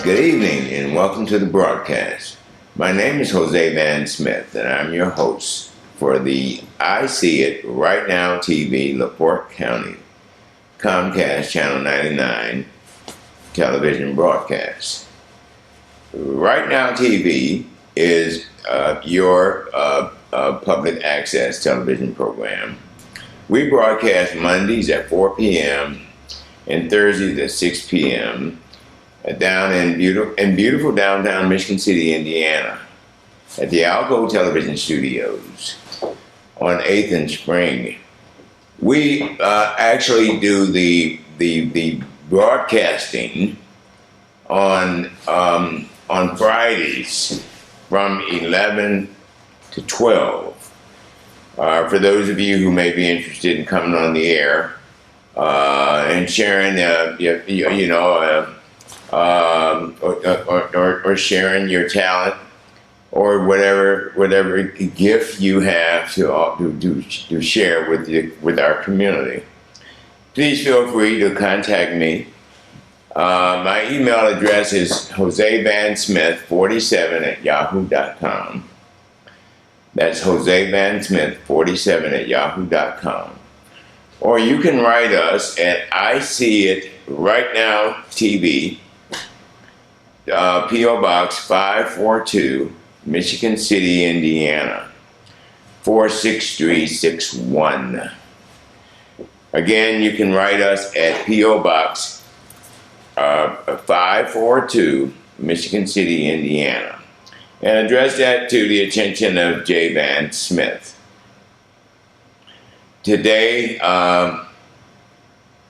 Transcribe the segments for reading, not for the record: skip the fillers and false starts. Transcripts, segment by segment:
Good evening and welcome to the broadcast. My name is Jose Van Smith and I'm your host for the I See It Right Now TV, LaPorte County, Comcast Channel 99 television broadcast. Right Now TV is your public access television program. We broadcast Mondays at 4 p.m. and Thursdays at 6 p.m. down in beautiful downtown Michigan City, Indiana, at the Alco Television Studios on 8th and Spring. We actually do the broadcasting on Fridays from 11 to 12. For those of you who may be interested in coming on the air and sharing, or sharing your talent or whatever gift you have to share with our community, please feel free to contact me. My email address is josevansmith47@yahoo.com. That's josevansmith47@yahoo.com. Or you can write us at I See It Right Now TV, P.O.BOX 542, Michigan City, Indiana, 46361. Again, you can write us at P.O.BOX 542, Michigan City, Indiana, and address that to the attention of J. Van Smith. Today,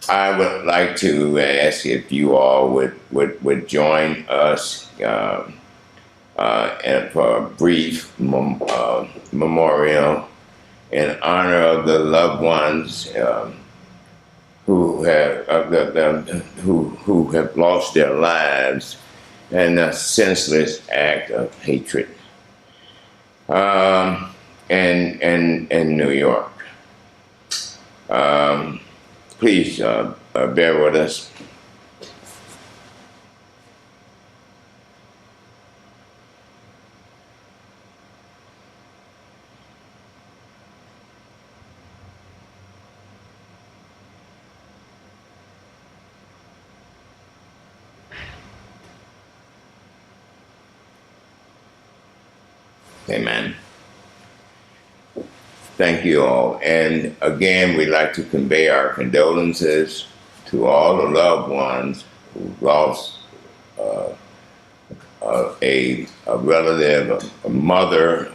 I would like to ask if you all would join us for a brief memorial in honor of the loved ones who have lost their lives in a senseless act of hatred in New York. Please bear with us. Amen. Thank you all. And again, we'd like to convey our condolences to all the loved ones who lost a relative, a mother,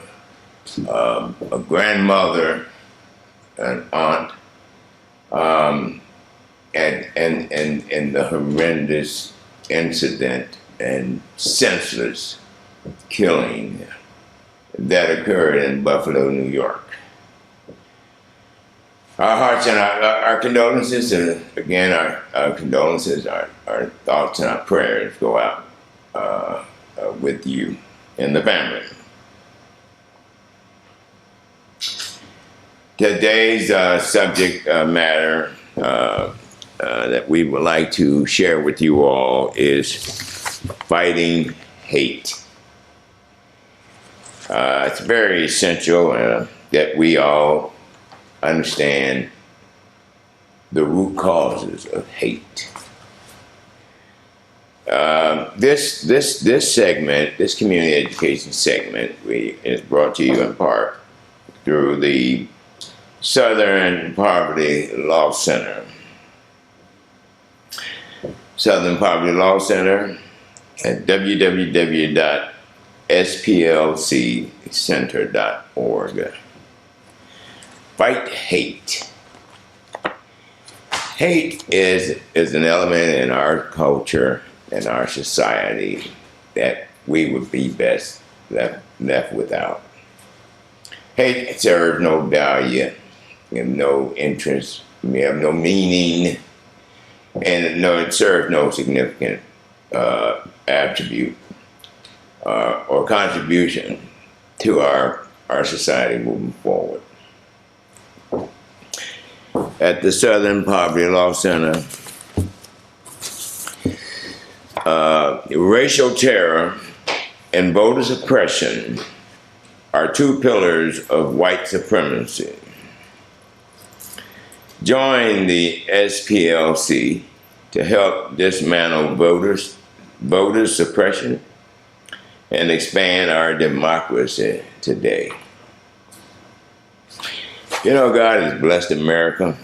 a grandmother, an aunt, and the horrendous incident and senseless killing that occurred in Buffalo, New York. Our hearts and our condolences, and again, our condolences, our thoughts and our prayers go out with you and the family. Today's subject matter that we would like to share with you all is fighting hate. It's very essential that we all understand the root causes of hate. This segment, this community education segment, is brought to you in part through the Southern Poverty Law Center. Southern Poverty Law Center at www.splccenter.org. Fight hate. Hate is an element in our culture and our society that we would be best left without. Hate serves no value, we have no interest, we have no meaning, and it serves no significant attribute or contribution to our society moving forward. At the Southern Poverty Law Center, Racial terror and voter suppression are two pillars of white supremacy. Join the SPLC to help dismantle voter suppression and expand our democracy today. You know, God has blessed America.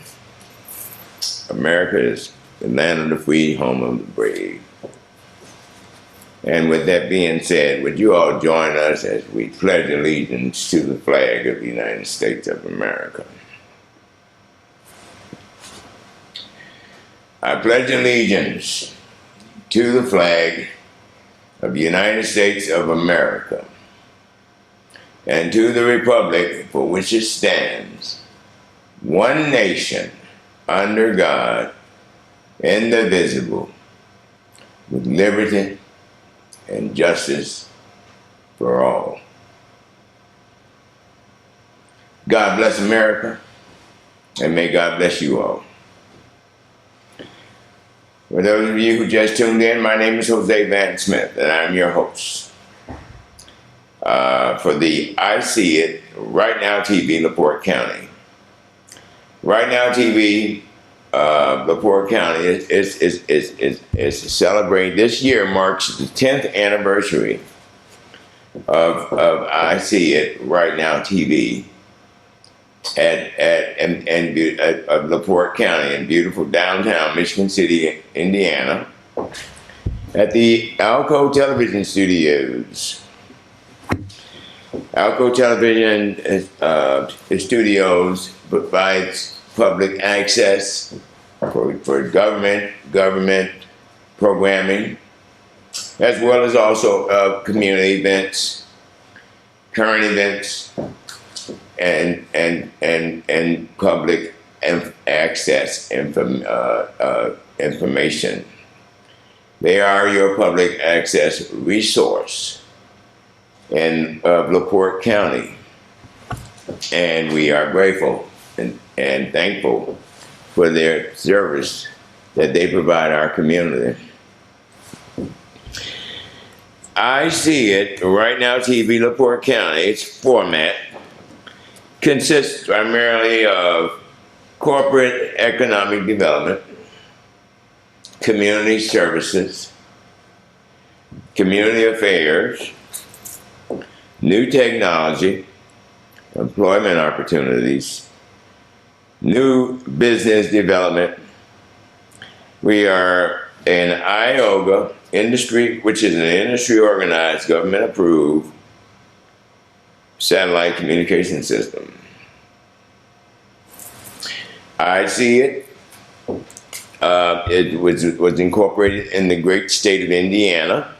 America is the land of the free, home of the brave. And with that being said, would you all join us as we pledge allegiance to the flag of the United States of America? I pledge allegiance to the flag of the United States of America and to the republic for which it stands, one nation, under God, indivisible, with liberty and justice for all. God bless America, and may God bless you all. For those of you who just tuned in, my name is Jose Van Smith, and I'm your host for the I See It Right Now TV, LaPorte County. Right Now TV, LaPorte County is celebrating. This year marks the 10th anniversary of I See It Right Now TV at LaPorte County in beautiful downtown Michigan City, Indiana, at the Alco Television Studios. Alco Television Studios provides public access for government programming, as well as also community events, current events, and public access information. They are your public access resource in LaPorte County, and we are grateful and thankful for their service that they provide our community. I See It Right Now TV, LaPorte County. Its format consists primarily of corporate economic development, community services, community affairs, new technology, employment opportunities, new business development. We are an IOGA industry, which is an industry organized, government approved satellite communication system. I See It. It was incorporated in the great state of Indiana.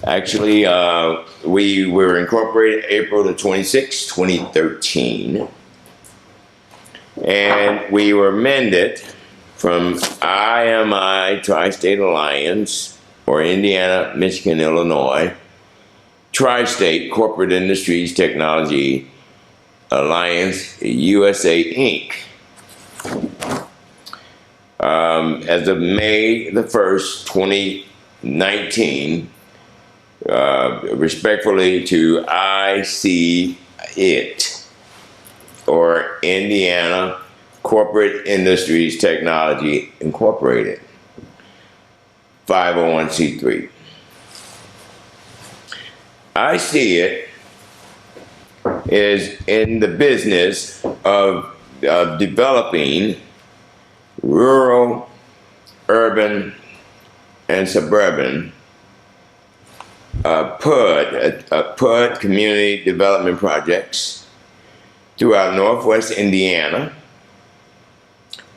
Actually, we were incorporated April the 26th, 2013. And we were amended from IMI, Tri-State Alliance, or Indiana, Michigan, Illinois, Tri-State Corporate Industries Technology Alliance, USA, Inc. As of May the 1st, 2019, respectfully to I See It, or Indiana Corporate Industries Technology Incorporated, 501c3. I See It is in the business of developing rural, urban, and suburban PORTE community development projects throughout Northwest Indiana,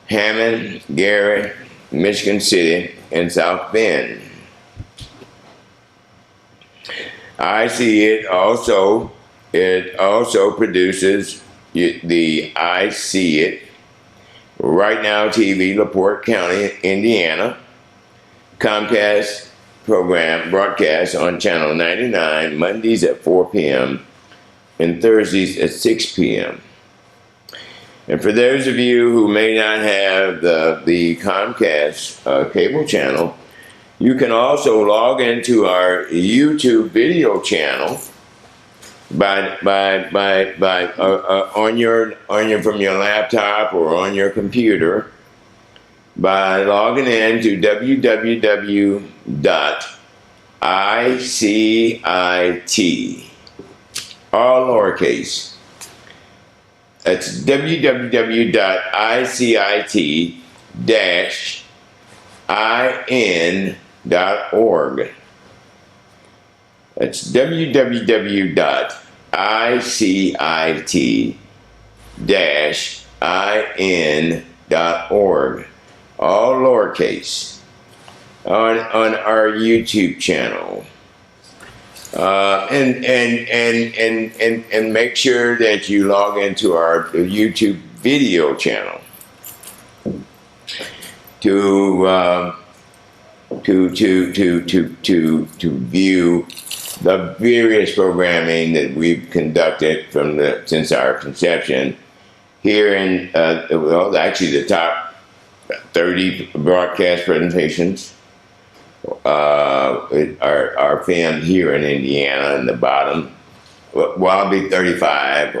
Hammond, Gary, Michigan City, and South Bend. I See It also produces the I See It Right Now TV, LaPorte County, Indiana, Comcast program broadcast on Channel 99, Mondays at 4 p.m. and Thursdays at 6 p.m. And for those of you who may not have the Comcast cable channel, You can also log into our YouTube video channel on your from your laptop or on your computer by logging in to www.icit, all lowercase. That's www.icit-in.org. That's www.icit-in.org, all lowercase, on our YouTube channel. And make sure that you log into our YouTube video channel to view the various programming that we've conducted since our conception here in actually the top 30 broadcast presentations are filmed here in Indiana, and the bottom, well, I'll be 35,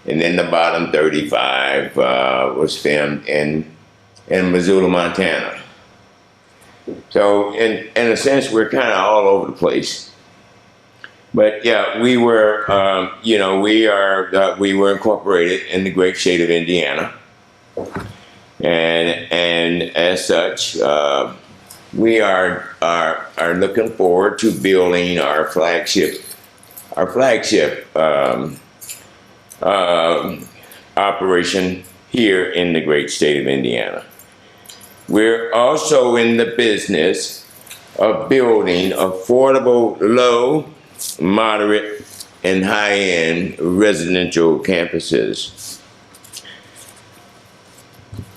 and then the bottom 35 was filmed in Missoula, Montana. So in a sense, we're kind of all over the place. But yeah, we were, we were incorporated in the great state of Indiana, and as such, we are looking forward to building our flagship operation here in the great state of Indiana. We're also in the business of building affordable, low, moderate, and high-end residential campuses.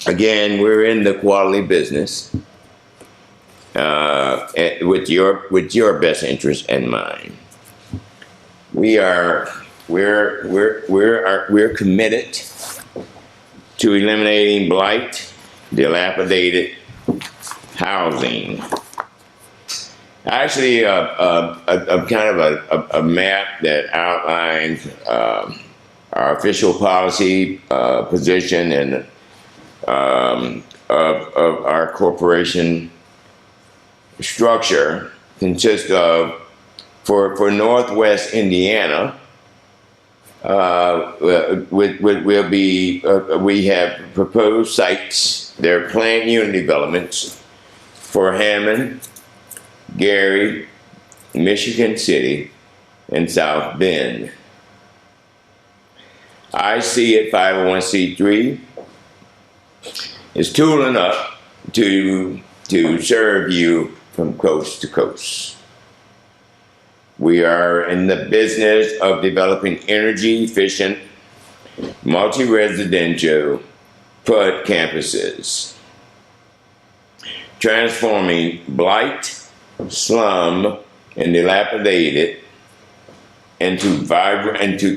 Again, we're in the quality business with your best interest in mind. We're committed to eliminating blight, dilapidated housing. Actually, a kind of a map that outlines our official policy position and of our corporation structure consists of, for Northwest Indiana, we have proposed sites. They're planned unit developments for Hammond, Gary, Michigan City, and South Bend. ICIT 501c3 is tooling up to serve you from coast to coast. We are in the business of developing energy-efficient, multi-residential PORTE campuses, transforming blight, slum, and dilapidated into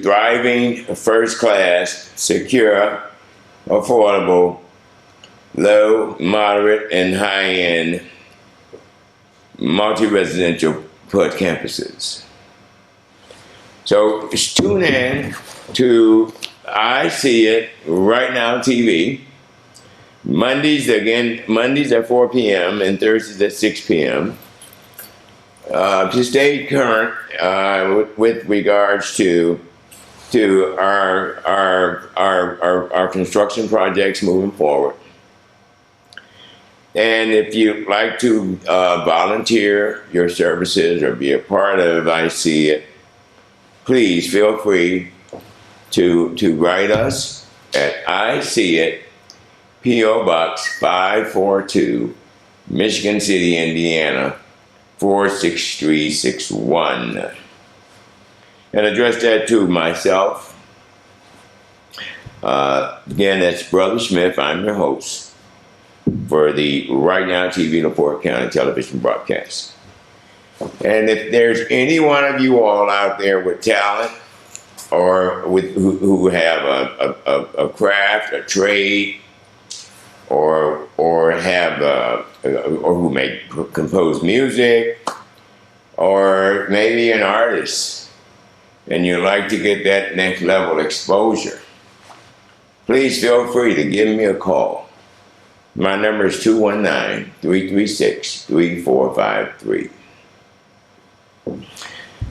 thriving, first-class, secure, affordable, low, moderate, and high-end multi-residential PORTE campuses. So tune in to I See It Right Now TV. Mondays at 4 p.m. and Thursdays at 6 p.m. To stay current with regards to our construction projects moving forward. And if you'd like to volunteer your services or be a part of I See It, please feel free to write us at I See It, P.O.BOX 542, Michigan City, Indiana 46361. And address that to myself. Again, that's Brother Smith. I'm your host for the Right Now TV LaPorte County television broadcast. And if there's any one of you all out there with talent or who have a craft, a trade, or have or who may compose music, or maybe an artist, and you'd like to get that next level exposure, please feel free to give me a call. My number is 219-336-3453.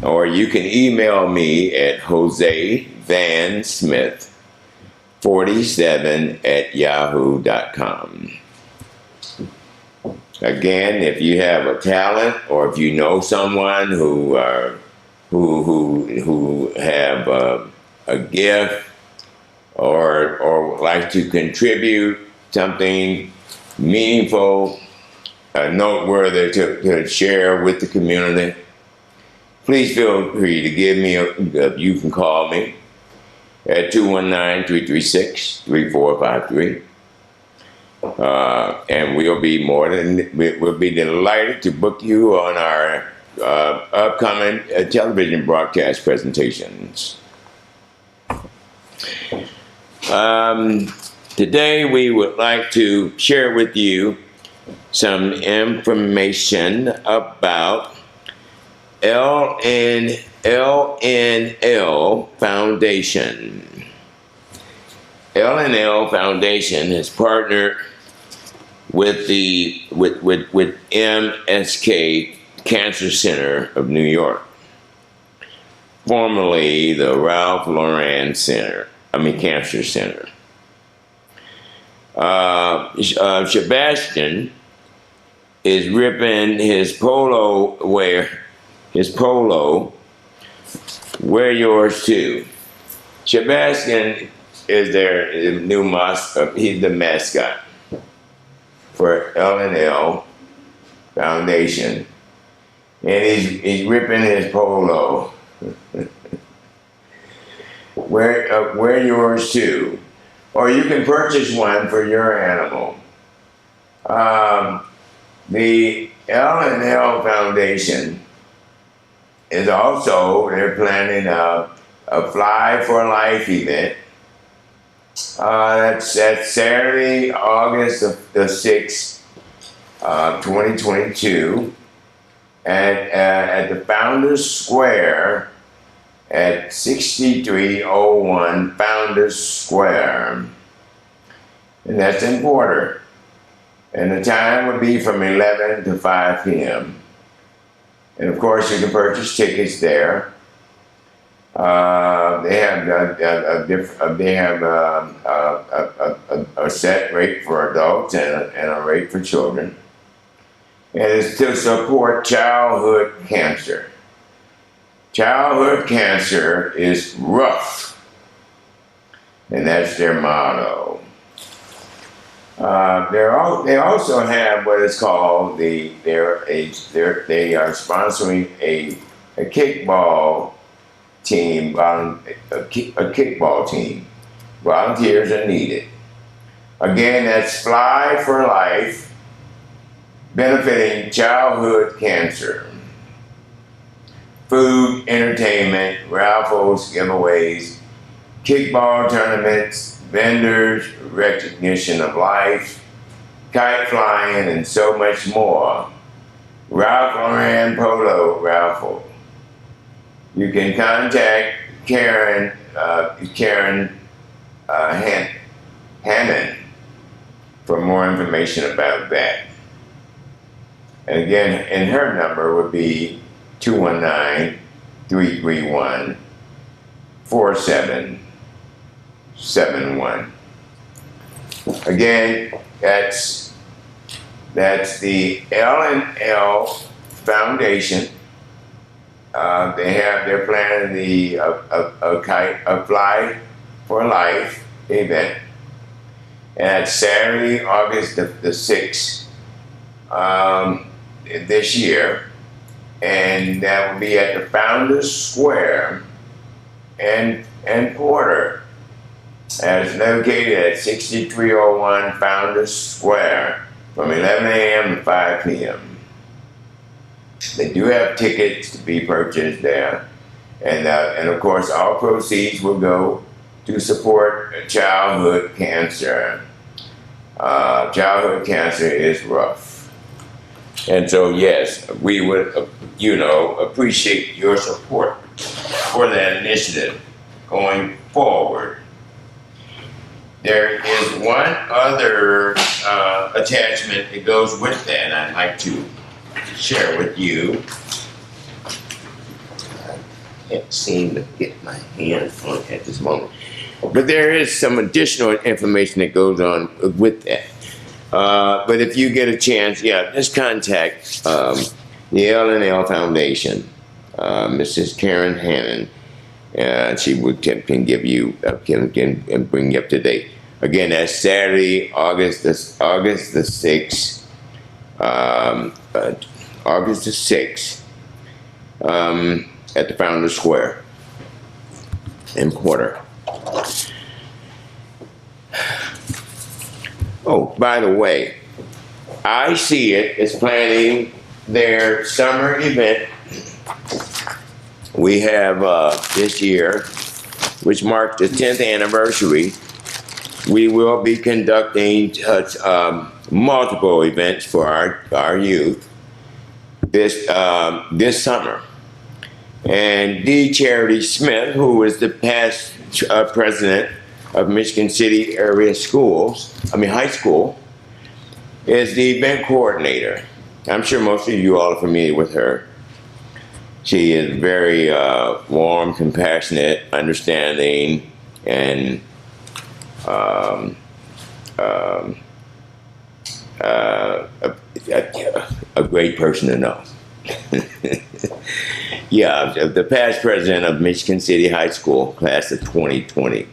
Or you can email me at josevansmith47@yahoo.com. Again, if you have a talent, or if you know someone who have a gift, or like to contribute something meaningful, noteworthy to share with the community, please feel free to give me you can call me at 219-336-3453. And we'll be delighted to book you on our upcoming television broadcast presentations. Today we would like to share with you some information about LNL Foundation. LNL Foundation has partnered with MSK Cancer Center of New York, formerly the Ralph Lauren Cancer Center. Sebastian is ripping his polo, wear yours too. Sebastian is their new mascot. He's the mascot for LNL Foundation, and he's ripping his polo. Wear yours too, or you can purchase one for your animal. The LNL Foundation is also, they're planning a Fly for Life event. That's Saturday, August the 6th, 2022, at the Founders Square at 6301 Founders Square, and that's in Porter. And the time would be from 11 to 5 p.m. And of course, you can purchase tickets there. They have a set rate for adults and a rate for children. And it's to support childhood cancer. Childhood cancer is rough, and that's their motto. They also have what is called they are sponsoring a kickball team. A kickball team. Volunteers are needed. Again, that's Fly for Life, benefiting childhood cancer. Food, entertainment, raffles, giveaways, kickball tournaments, vendors, recognition of life, kite flying, and so much more. Ralph Lauren Polo Raffle. You can contact Karen Hannon for more information about that. And again, and her number would be 219-331-4771. Again, that's the LNL Foundation. They're planning a Fly for Life event. And that's Saturday, August the 6th, this year. And that will be at the Founders Square and Porter. And it's located at 6301 Founders Square from 11 a.m. to 5 p.m. They do have tickets to be purchased there. And of course, all proceeds will go to support childhood cancer. Childhood cancer is rough. And so, yes, we would, appreciate your support for that initiative going forward. There is one other attachment that goes with that I'd like to share with you. I can't seem to get my hands on it at this moment. But there is some additional information that goes on with that. But if you get a chance, just contact the L&L Foundation, Mrs. Karen Hannon. She would can give you can bring you up to date. Again, that's Saturday, August the 6th. August the 6th at the Founders Square in Porter. Oh, by the way, I See It is planning their summer event. We have this year, which marks the 10th anniversary. We will be conducting multiple events for our youth this summer. And D. Charity Smith, who is the past president of Michigan City area high school, is the event coordinator. I'm sure most of you all are familiar with her. She is very warm, compassionate, understanding, and a great person to know. The past president of Michigan City High School, class of 2020,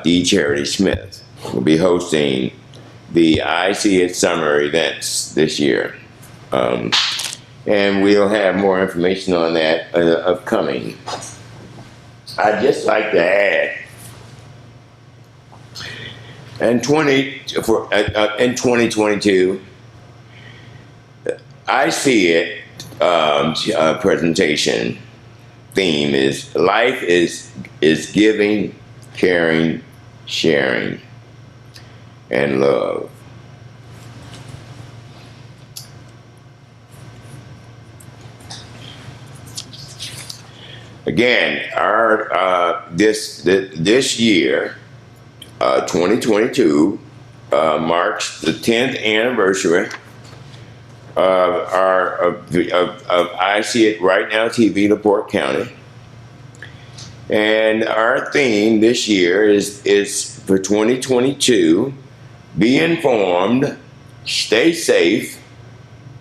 D. Charity Smith, will be hosting the I See It summer events this year. And we'll have more information on that upcoming. I'd just like to add, in 2022, I See It presentation theme is life is giving, caring, sharing, and love. Again, our this year, 2022, marks the 10th anniversary of I See It Right Now TV, LaPorte County, and our theme this year is for 2022: be informed, stay safe,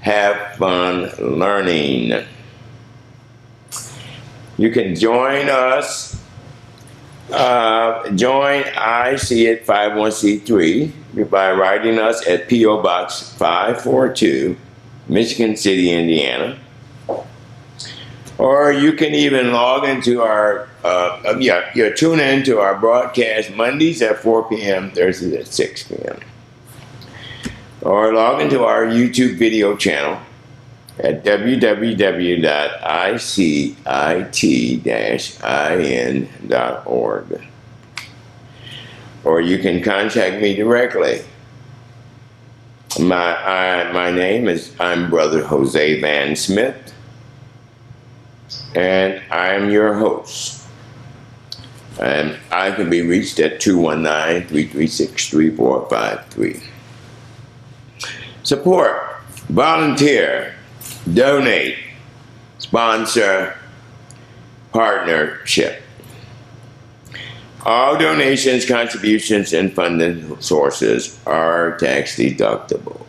have fun learning. You can join us, join I See It 501c3 by writing us at P.O.BOX 542, Michigan City, Indiana. Or you can even log into our, tune in to our broadcast Mondays at 4 p.m., Thursdays at 6 p.m. Or log into our YouTube video channel at www.icit-in.org. Or you can contact me directly. My name I'm Brother Jose Van Smith, and I'm your host. And I can be reached at 219-336-3453. Support, volunteer, donate, sponsor, partnership. All donations, contributions, and funding sources are tax deductible.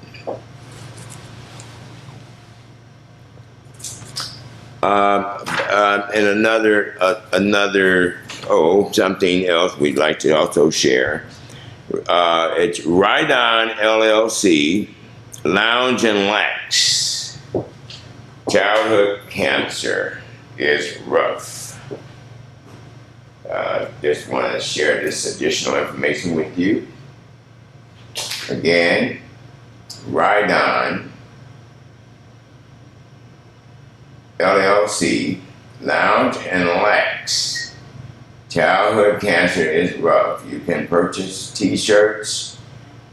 And something else we'd like to also share. It's Right On LLC, Lounge and Lax. Childhood cancer is rough. Just want to share this additional information with you. Again, Right On LLC, Lounge and Lax. Childhood cancer is rough. You can purchase t-shirts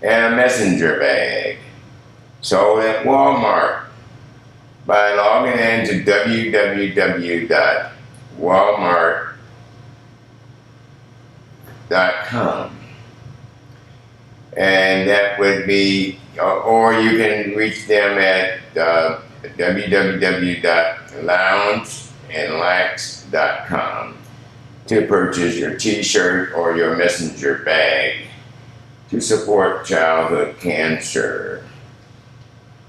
and a messenger bag. sold at Walmart by logging into www.walmart.com. And that would be, or you can reach them at www.loungeandlax.com to purchase your t-shirt or your messenger bag to support childhood cancer.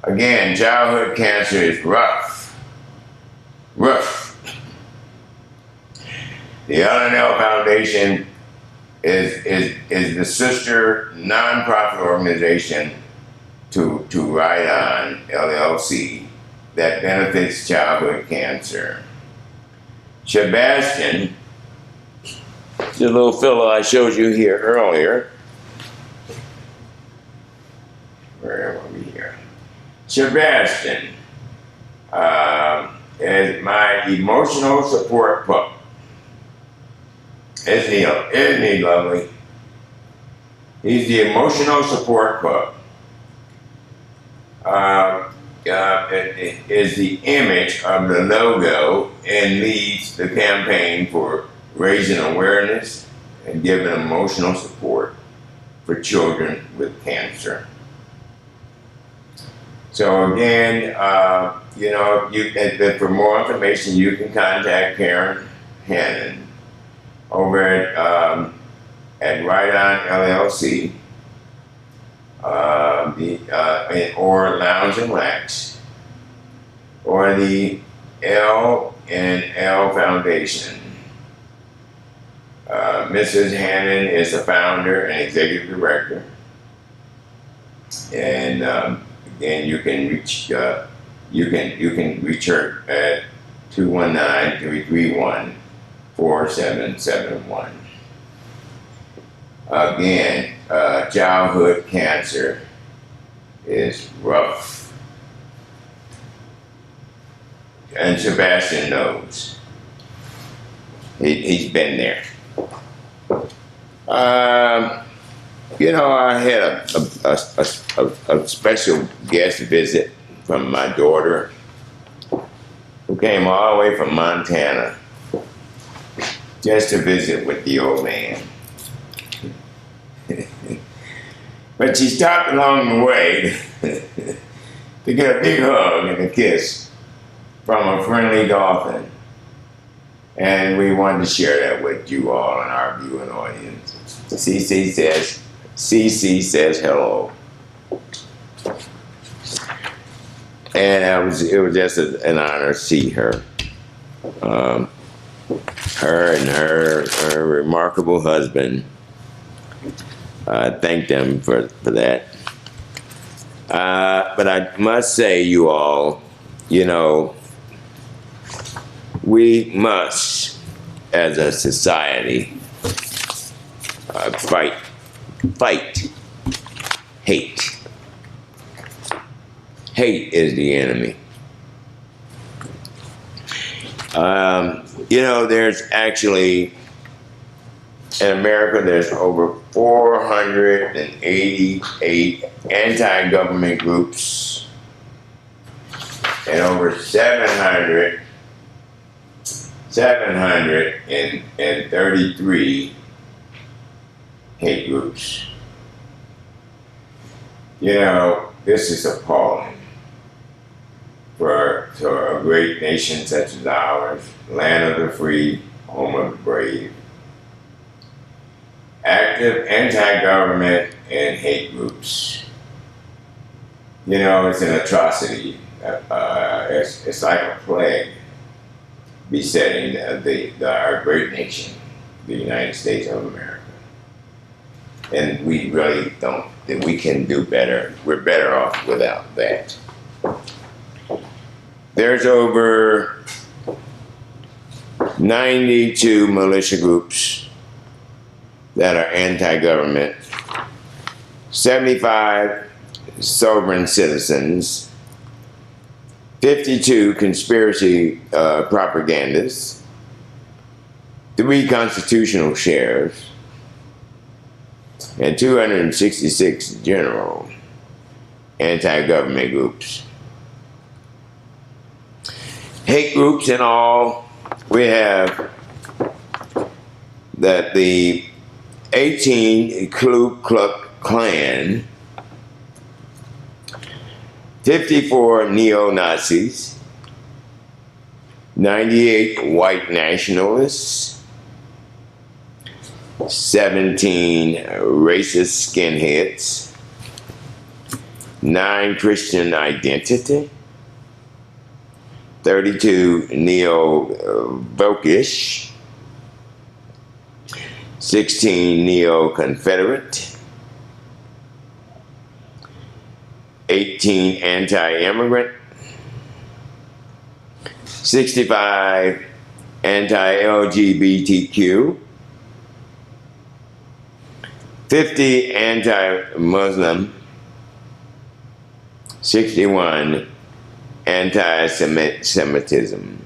Again, childhood cancer is rough. Rough. The L&L Foundation is the sister nonprofit organization to Right On LLC that benefits childhood cancer. Sebastian, the little fellow I showed you here earlier. Where are we here? Sebastian is my emotional support pup. Isn't he lovely? He's the emotional support pup. It is the image of the logo and leads the campaign for raising awareness and giving emotional support for children with cancer. So again, for more information, you can contact Karen Hannon over at Right On LLC, or Lounge and Lax, or the L&L Foundation. Mrs. Hannon is the founder and executive director, and again, you can reach her at 219-331-4771. Again, childhood cancer is rough, and Sebastian knows. He's been there. I had a special guest visit from my daughter, who came all the way from Montana just to visit with the old man. But she stopped along the way to get a big hug and a kiss from a friendly dolphin. And we wanted to share that with you all and our viewing audience. CeCe says hello. And it was just an honor to see her. Her and her remarkable husband. Thank them for that. But I must say, you all, we must, as a society, fight hate. Hate is the enemy. There's actually, in America, there's over 488 anti-government groups and over 733 hate groups. This is appalling for a great nation such as ours, land of the free, home of the brave. Active anti-government and hate groups. It's an atrocity. It's like a plague besetting our great nation, the United States of America. And we really don't, that we can do better. We're better off without that. There's over 92 militia groups that are anti-government, 75 sovereign citizens, 52 conspiracy propagandists, 3 constitutional sheriffs, and 266 generals. anti-government groups. Hate groups in all, we have that the 18 Ku Klux Klan, 54 neo-Nazis, 98 white nationalists, 17 racist skinheads, 9 Christian identity, 32 neo-Vokish, 16 neo-Confederate, 18 anti-immigrant, 65 anti-LGBTQ, 50 anti-Muslim, 61 anti-Semitism,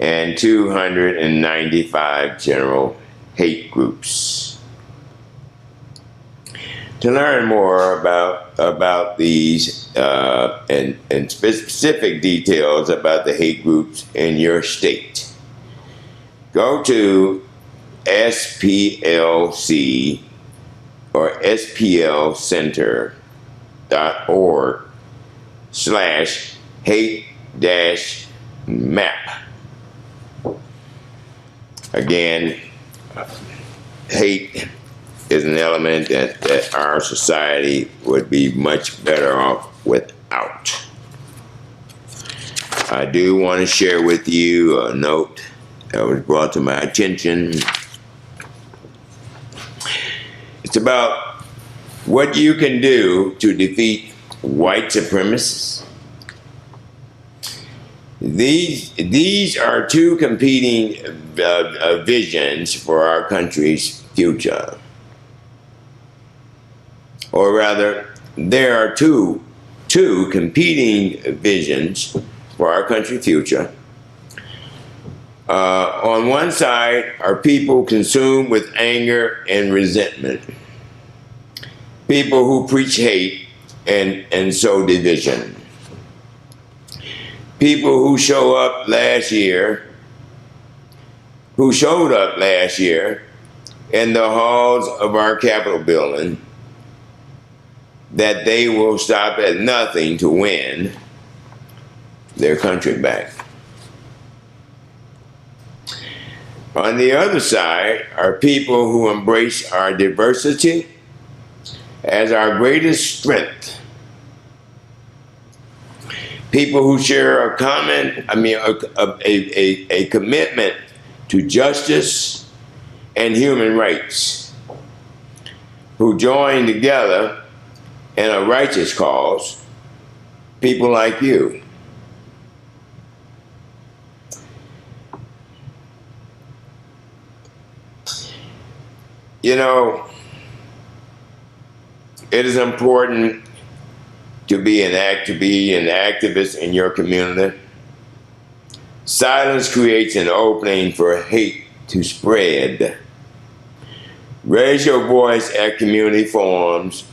and 295 general hate groups. To learn more about these and specific details about the hate groups in your state, go to SPLC or SPLcenter.org/hate-map. Again, hate is an element that our society would be much better off without. I do want to share with you a note that was brought to my attention. It's about what you can do to defeat white supremacists. These are two competing visions for our country's future. Or rather, there are two competing visions for our country's future. On one side are people consumed with anger and resentment. People who preach hate and sow division. People who showed up last year in the halls of our Capitol building, that they will stop at nothing to win their country back. On the other side are people who embrace our diversity as our greatest strength. People who share a commitment to justice and human rights, who join together in a righteous cause, people like you. You know, it is important to be an activist in your community. Silence creates an opening for hate to spread. Raise your voice at community forums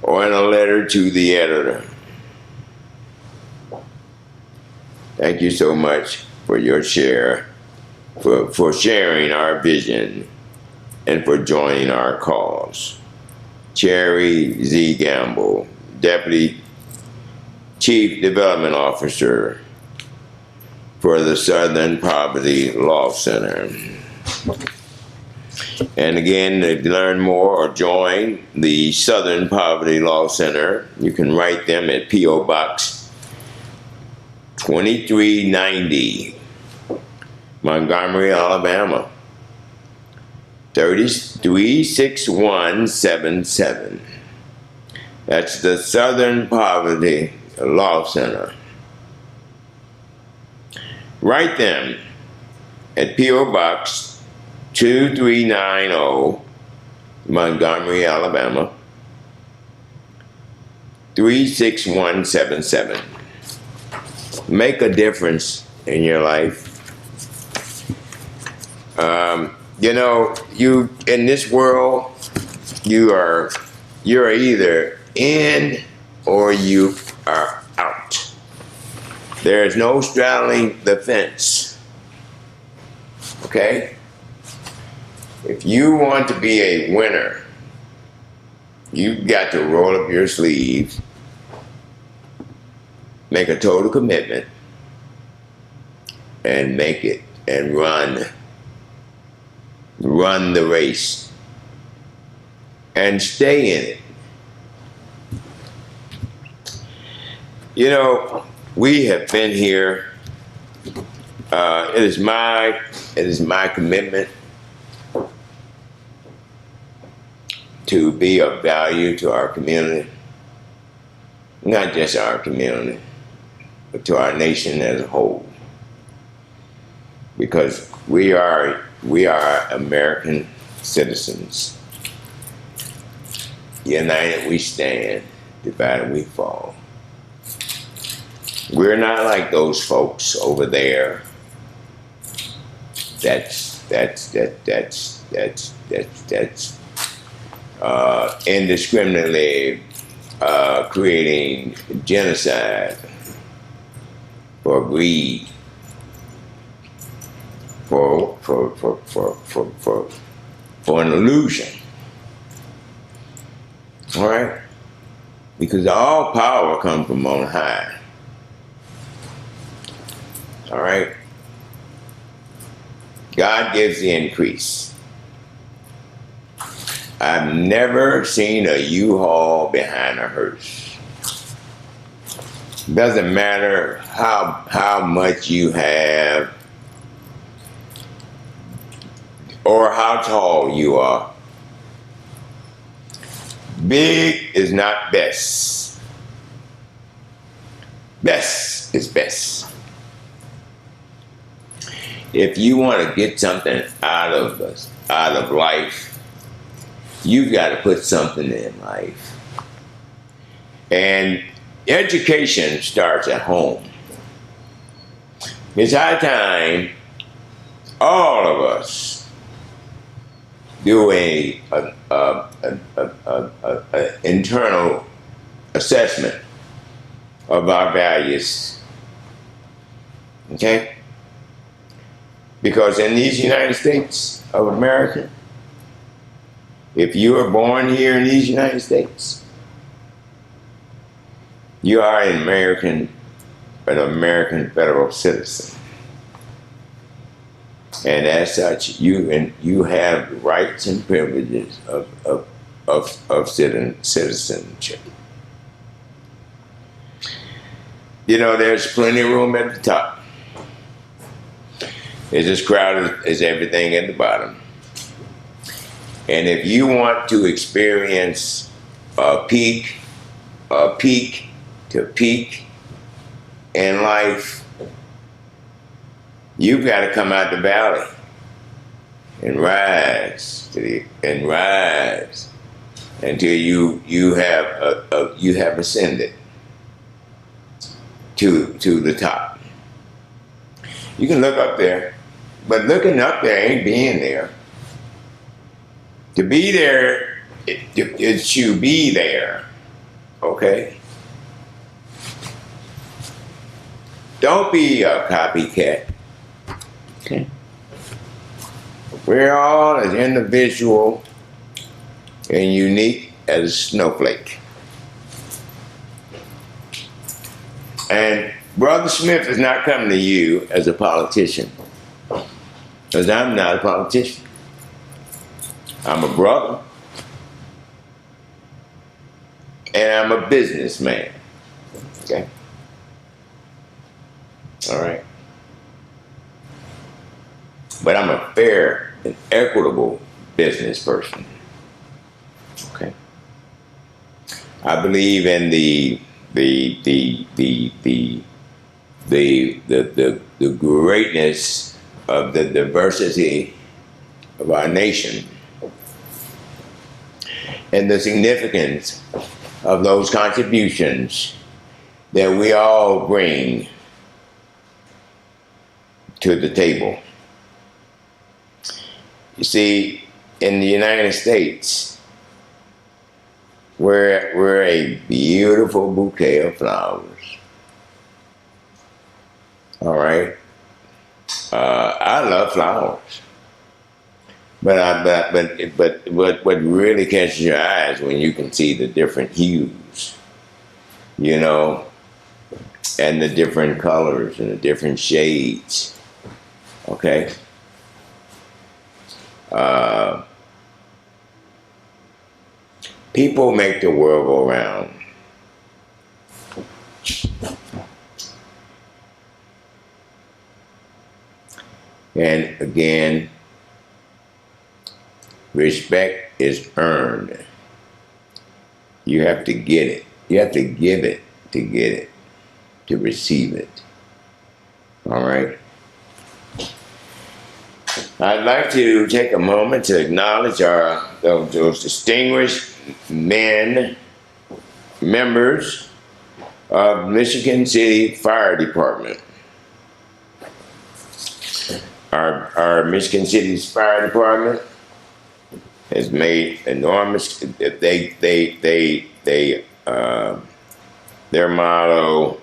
or in a letter to the editor. Thank you so much for your share, for sharing our vision, and for joining our cause. Cherry Z. Gamble, Deputy Chief Development Officer for the Southern Poverty Law Center. And again, to learn more or join the Southern Poverty Law Center, you can write them at P.O.BOX 2390, Montgomery, Alabama, 36177. That's the Southern Poverty Law Center. Write them at P.O. Box 2390, Montgomery, Alabama, 36177. Make a difference in your life. You know, you in this world, you're either in or you are out. There is no straddling the fence. Okay? If you want to be a winner, you've got to roll up your sleeves, make a total commitment, and make it and run the race and stay in it. You know, we have been here. It is my commitment to be of value to our community, not just our community, but to our nation as a whole. Because we are American citizens. United we stand, divided we fall. We're not like those folks over there. That's indiscriminately creating genocide for greed, for an illusion. All right? Because all power comes from on high. All right? God gives the increase. I've never seen a U-Haul behind a hearse. Doesn't matter how much you have or how tall you are. Big is not best. Best is best. If you want to get something out of life, you've got to put something in life. And education starts at home. It's high time all of us do an internal assessment of our values. Okay? Because in these United States of America, if you are born here in these United States, you are an American federal citizen. And as such, you have rights and privileges of citizenship. You know, there's plenty of room at the top. It's as crowded as everything at the bottom. And if you want to experience a peak to peak in life, you've got to come out the valley and rise until you have ascended to the top. You can look up there, but looking up there ain't being there. To be there, it should be there. Okay? Don't be a copycat. Okay? We're all as individual and unique as a snowflake. And Brother Smith is not coming to you as a politician, because I'm not a politician. I'm a brother, and I'm a businessman. Okay? All right? But I'm a fair and equitable business person. Okay? I believe in the greatness of the diversity of our nation and the significance of those contributions that we all bring to the table. You see, in the United States, we're a beautiful bouquet of flowers. All right. I love flowers, but what really catches your eyes when you can see the different hues, you know, and the different colors and the different shades. Okay. People make the world go round. And again, respect is earned. You have to get it. You have to give it to get it, to receive it. All right? I'd like to take a moment to acknowledge those distinguished men, members of Michigan City Fire Department. Our Michigan City's fire department has made enormous. Their motto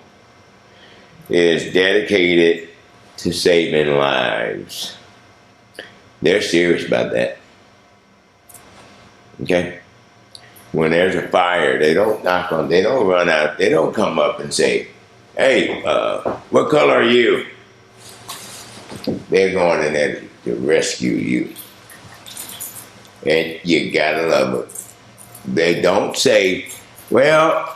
is dedicated to saving lives. They're serious about that. Okay. When there's a fire, they don't knock on. They don't run out. They don't come up and say, "Hey, what color are you?" They're going in there to rescue you. And you gotta love it. They don't say, well,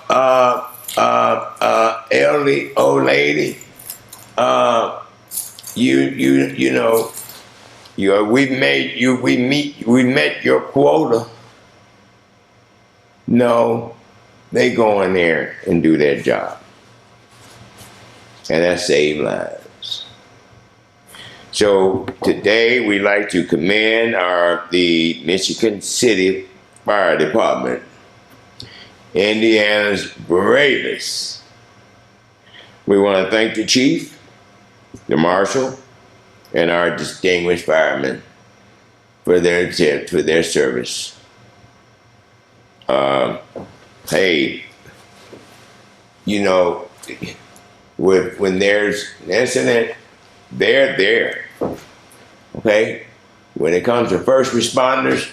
elderly old lady, we met your quota. No, they go in there and do their job. And that saves lives. So today we like to commend the Michigan City Fire Department, Indiana's bravest. We want to thank the chief, the marshal, and our distinguished firemen for their service. Hey, you know, when there's an incident, they're there. Okay? When it comes to first responders,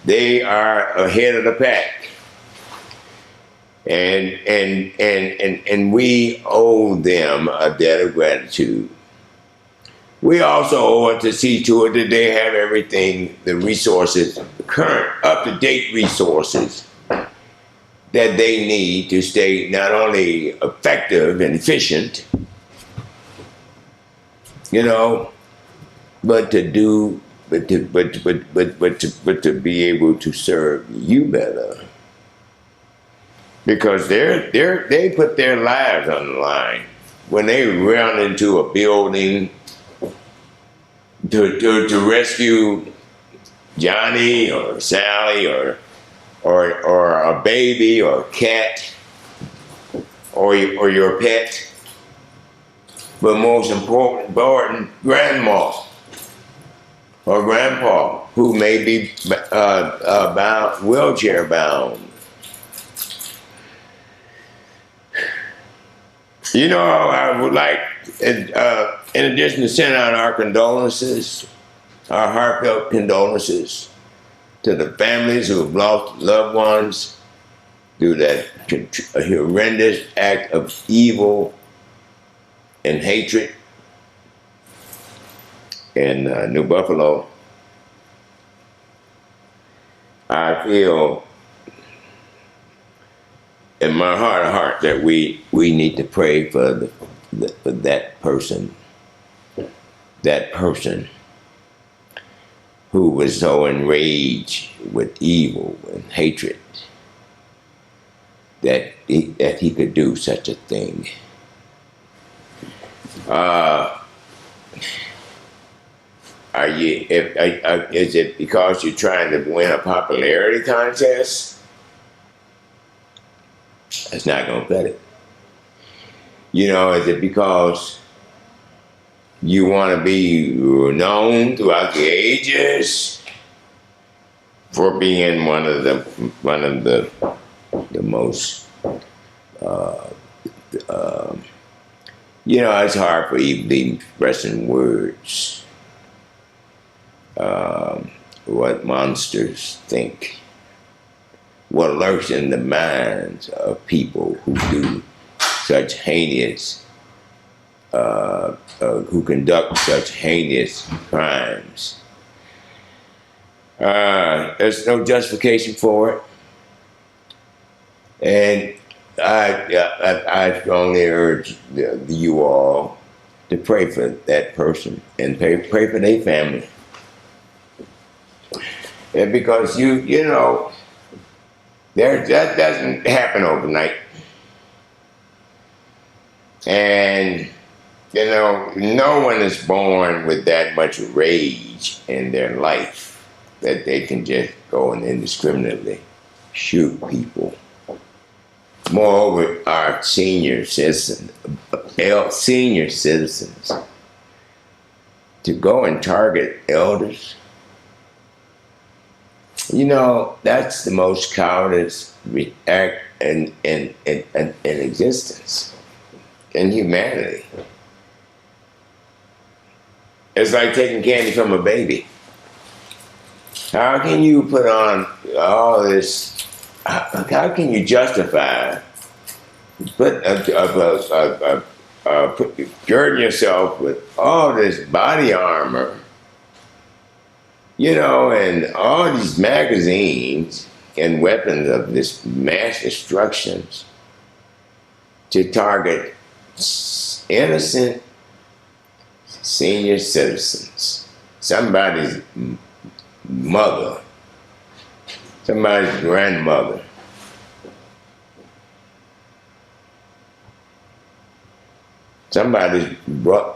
they are ahead of the pack. And we owe them a debt of gratitude. We also owe it to see to it that they have everything, the resources, the current, up-to-date resources that they need to stay not only effective and efficient, you know, but to be able to serve you better, because they put their lives on the line when they run into a building to rescue Johnny or Sally or a baby or a cat or your pet. But most important, grandma or grandpa who may be wheelchair bound. You know, I would like, in addition to sending out our condolences, our heartfelt condolences to the families who have lost loved ones through that horrendous act of evil and hatred in New Buffalo. I feel in my heart of heart that we need to pray for that person who was so enraged with evil and hatred that he could do such a thing. Is it because you're trying to win a popularity contest? That's not gonna cut it. You know, is it because you want to be known throughout the ages for being one of the most you know, it's hard for even expressing words what monsters think, what lurks in the minds of people who do such heinous, who conduct such heinous crimes. There's no justification for it, and I strongly urge you all to pray for that person and pray for their family. And because you know, that doesn't happen overnight. And you know, no one is born with that much rage in their life that they can just go and indiscriminately shoot people. Moreover, our senior citizens, to go and target elders, you know, that's the most cowardice act in existence, in humanity. It's like taking candy from a baby. How can you put on all this? How can you justify girding yourself with all this body armor, you know, and all these magazines and weapons of this mass destruction to target innocent senior citizens, somebody's mother, somebody's grandmother. Somebody's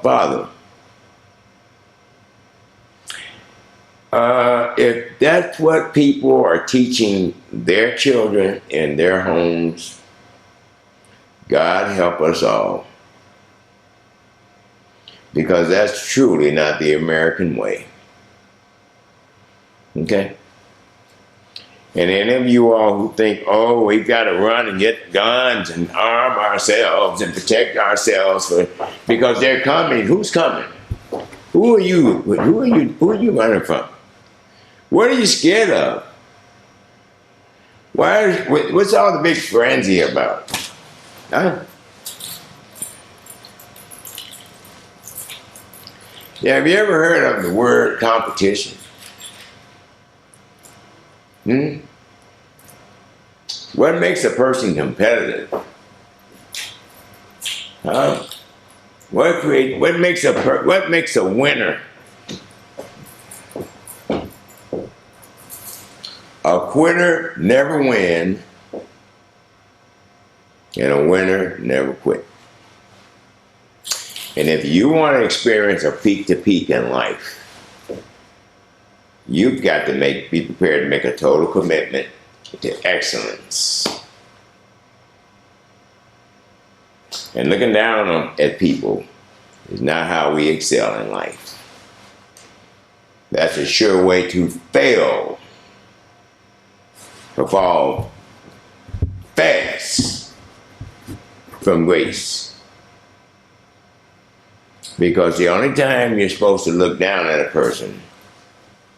father. If that's what people are teaching their children in their homes, God help us all. Because that's truly not the American way. Okay? And any of you all who think, oh, we've got to run and get guns and arm ourselves and protect ourselves because they're coming. Who's coming? Who are you? Who are you running from? What are you scared of? What's all the big frenzy about? Huh? Yeah, have you ever heard of the word competition? What makes a person competitive? Huh? What makes a winner? A quitter never wins, and a winner never quit. And if you want to experience a peak to peak in life, you've got to be prepared to make a total commitment to excellence. And looking down at people is not how we excel in life. That's a sure way to fail, to fall fast from grace. Because the only time you're supposed to look down at a person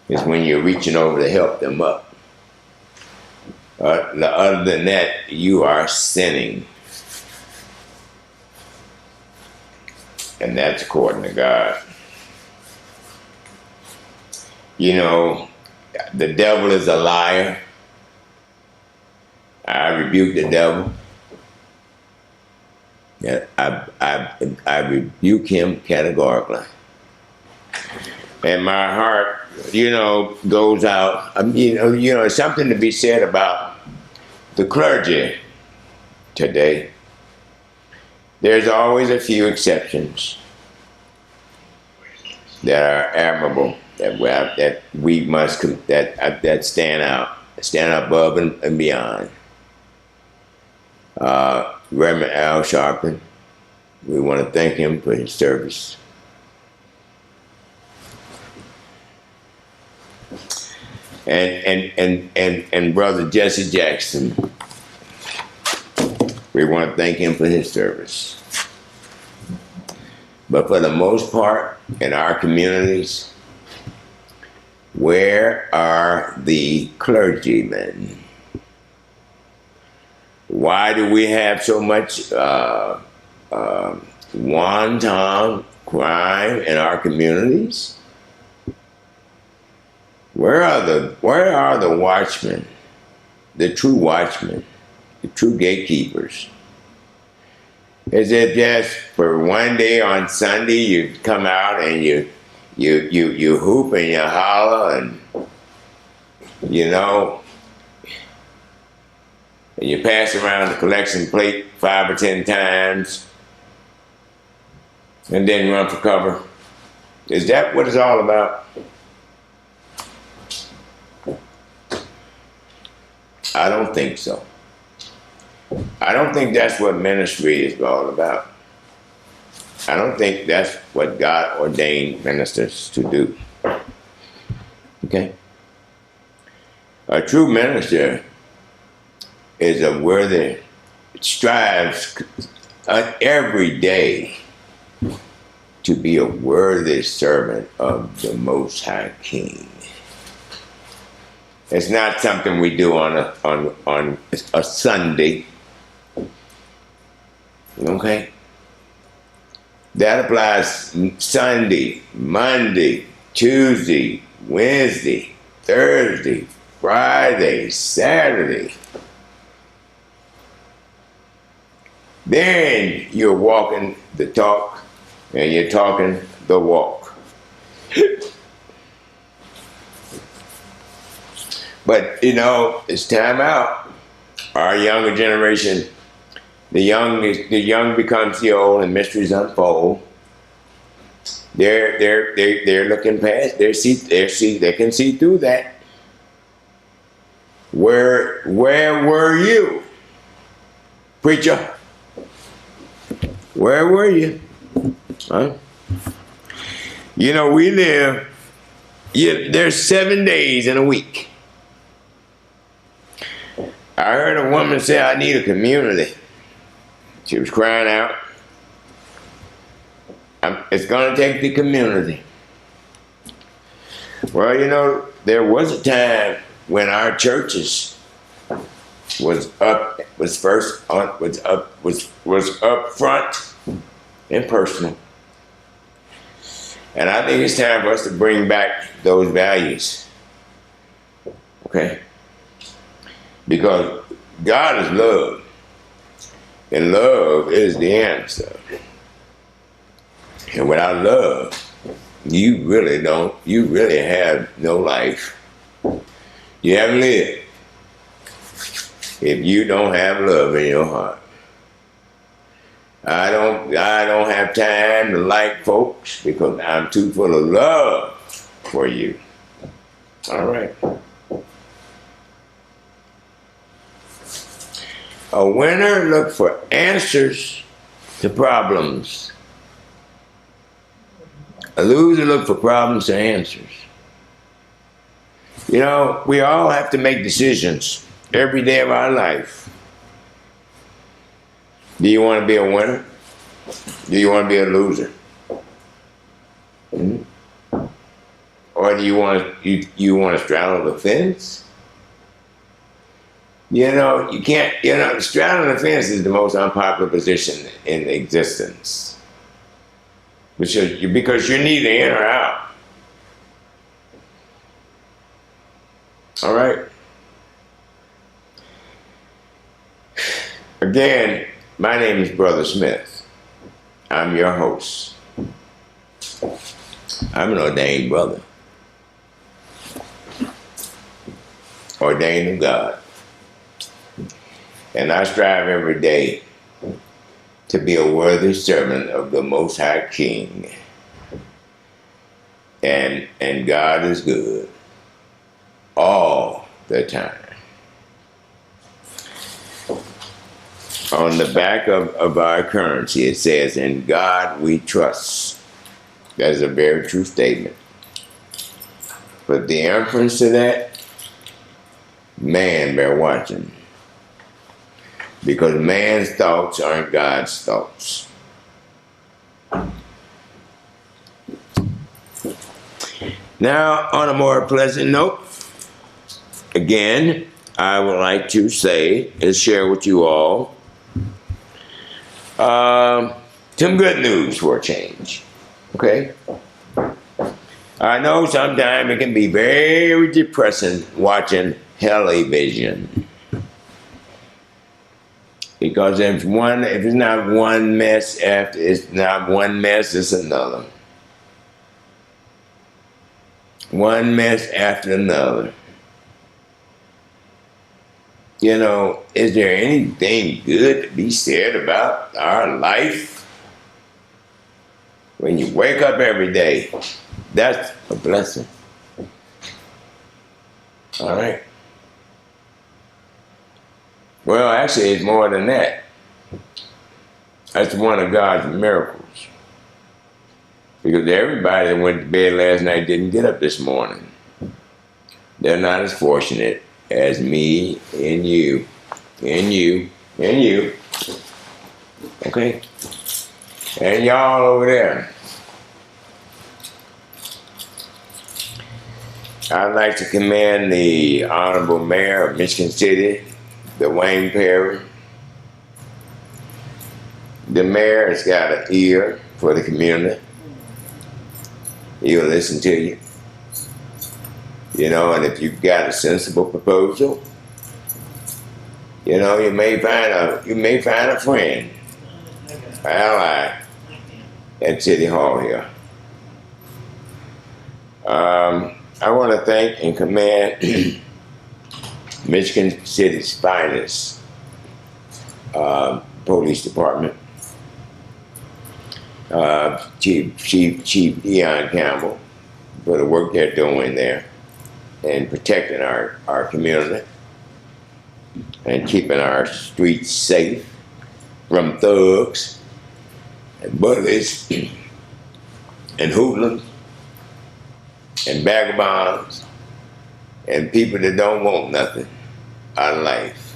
is when you're reaching over to help them up. Other than that, you are sinning. And that's according to God. You know, the devil is a liar. I rebuke the devil. I rebuke him categorically. And my heart, you know, goes out. You know, it's something to be said about the clergy today. There's always a few exceptions that are admirable, that we must that stand out, stand above and beyond. Reverend Al Sharpton, we want to thank him for his service. and Brother Jesse Jackson. We want to thank him for his service. But for the most part, in our communities, where are the clergymen? Why do we have so much wanton crime in our communities? Where are the watchmen, the true watchmen, the true gatekeepers? Is it just for one day on Sunday you come out and you hoop and you holler and and you pass around the collection plate 5 or 10 times and then run for cover? Is that what it's all about? I don't think so. I don't think that's what ministry is all about. I don't think that's what God ordained ministers to do. Okay? A true minister is a worthy, strives every day to be a worthy servant of the Most High King. It's not something we do on a Sunday. Okay? That applies Sunday, Monday, Tuesday, Wednesday, Thursday, Friday, Saturday. Then you're walking the talk and you're talking the walk. But, it's time out. Our younger generation, the young becomes the old and mysteries unfold. They're looking past, they can see through that. Where were you, preacher? Where were you? Huh? We live, there's 7 days in a week. I heard a woman say, I need a community. She was crying out. It's going to take the community. Well, there was a time when our churches was up front and personal. And I think it's time for us to bring back those values. Okay? Because God is love. And love is the answer. And without love, you really have no life. You haven't lived if you don't have love in your heart. I don't have time to like folks because I'm too full of love for you. All right. A winner looks for answers to problems. A loser looks for problems to answers. We all have to make decisions every day of our life. Do you want to be a winner? Do you want to be a loser? Or do you want to straddle the fence? You can't, straddling the fence is the most unpopular position in existence. Because you're neither in or out. All right? Again, my name is Brother Smith. I'm your host. I'm an ordained brother. Ordained of God. And I strive every day to be a worthy servant of the Most High King. And God is good all the time. On the back of our currency, it says, "In God we trust." That is a very true statement. But the inference to that man better watching. Because man's thoughts aren't God's thoughts. Now, on a more pleasant note, again, I would like to say and share with you all some good news for a change. Okay? I know sometimes it can be very depressing watching television. Because if it's not one mess after, it's not one mess, it's another. One mess after another. You know, is there anything good to be said about our life? When you wake up every day, that's a blessing. All right. Well, actually, it's more than that. That's one of God's miracles. Because everybody that went to bed last night didn't get up this morning. They're not as fortunate as me and you, and you, and you. Okay? And y'all over there. I'd like to commend the Honorable Mayor of Michigan City, Dwayne Perry. The mayor has got an ear for the community. He'll listen to you. You know, and if you've got a sensible proposal, you know, you may find a friend, an ally at City Hall here. I want to thank and commend Michigan City's finest police department, Chief Dion Campbell, for the work they're doing there and protecting our community and keeping our streets safe from thugs and bullies and hoodlums and vagabonds and people that don't want nothing out of life.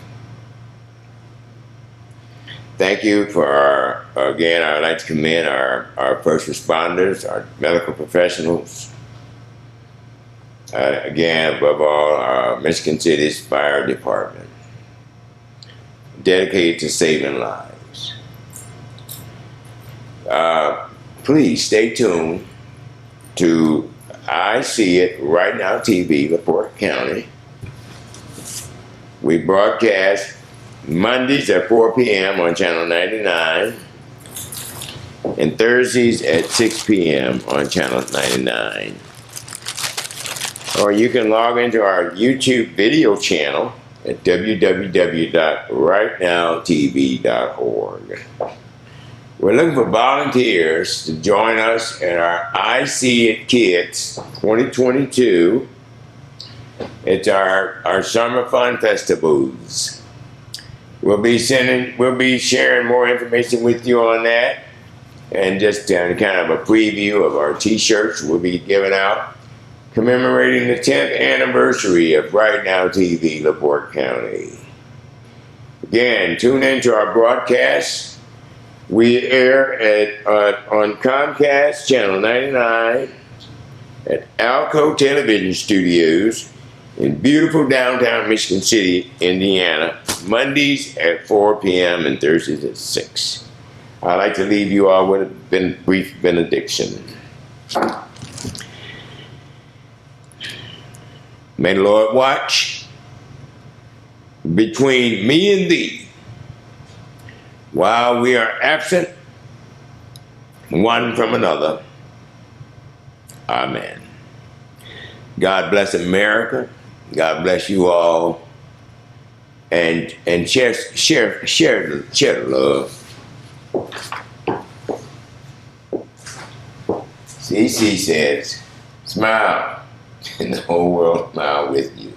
Thank you for again, I would like to commend our first responders, our medical professionals. Again, above all, our Michigan City's Fire Department, dedicated to saving lives. Please stay tuned to I See It Right Now TV, LaPorte County. We broadcast Mondays at 4 p.m. on Channel 99 and Thursdays at 6 p.m. on Channel 99. Or you can log into our YouTube video channel at www.rightnowtv.org. We're looking for volunteers to join us in our I See It Kids 2022. It's our summer fun festivals. We'll be sharing more information with you on that, and just kind of a preview of our t-shirts we'll be giving out commemorating the 10th anniversary of Right Now TV, LaPorte County. Again, tune into our broadcasts. We air on Comcast Channel 99 at Alco Television Studios in beautiful downtown Michigan City, Indiana, Mondays at 4 p.m. and Thursdays at 6. I'd like to leave you all with a brief benediction. May the Lord watch between me and thee while we are absent one from another. Amen. God bless America. God bless you all. And share the love. CeCe says, smile, and the whole world smile with you.